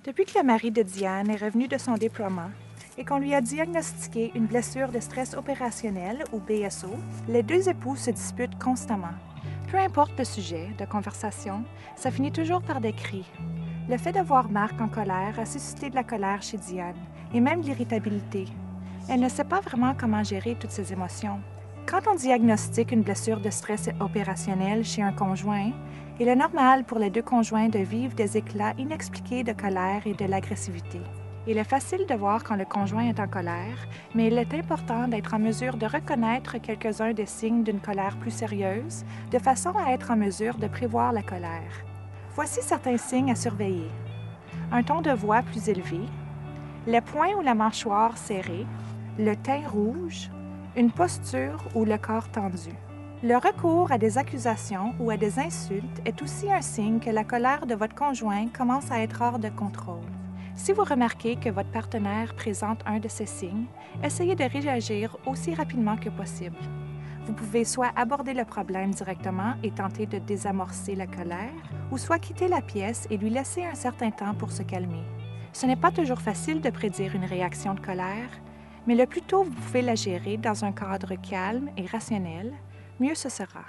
Depuis que le mari de Diane est revenu de son déploiement et qu'on lui a diagnostiqué une blessure de stress opérationnel ou BSO, les deux époux se disputent constamment. Peu importe le sujet de conversation, ça finit toujours par des cris. Le fait de voir Marc en colère a suscité de la colère chez Diane et même de l'irritabilité. Elle ne sait pas vraiment comment gérer toutes ces émotions. Quand on diagnostique une blessure de stress opérationnel chez un conjoint, il est normal pour les deux conjoints de vivre des éclats inexpliqués de colère et de l'agressivité. Il est facile de voir quand le conjoint est en colère, mais il est important d'être en mesure de reconnaître quelques-uns des signes d'une colère plus sérieuse, de façon à être en mesure de prévoir la colère. Voici certains signes à surveiller. Un ton de voix plus élevé, les poings ou la mâchoire serrée, le teint rouge, une posture ou le corps tendu. Le recours à des accusations ou à des insultes est aussi un signe que la colère de votre conjoint commence à être hors de contrôle. Si vous remarquez que votre partenaire présente un de ces signes, essayez de réagir aussi rapidement que possible. Vous pouvez soit aborder le problème directement et tenter de désamorcer la colère, ou soit quitter la pièce et lui laisser un certain temps pour se calmer. Ce n'est pas toujours facile de prédire une réaction de colère, mais le plus tôt vous pouvez la gérer dans un cadre calme et rationnel, mieux ce sera.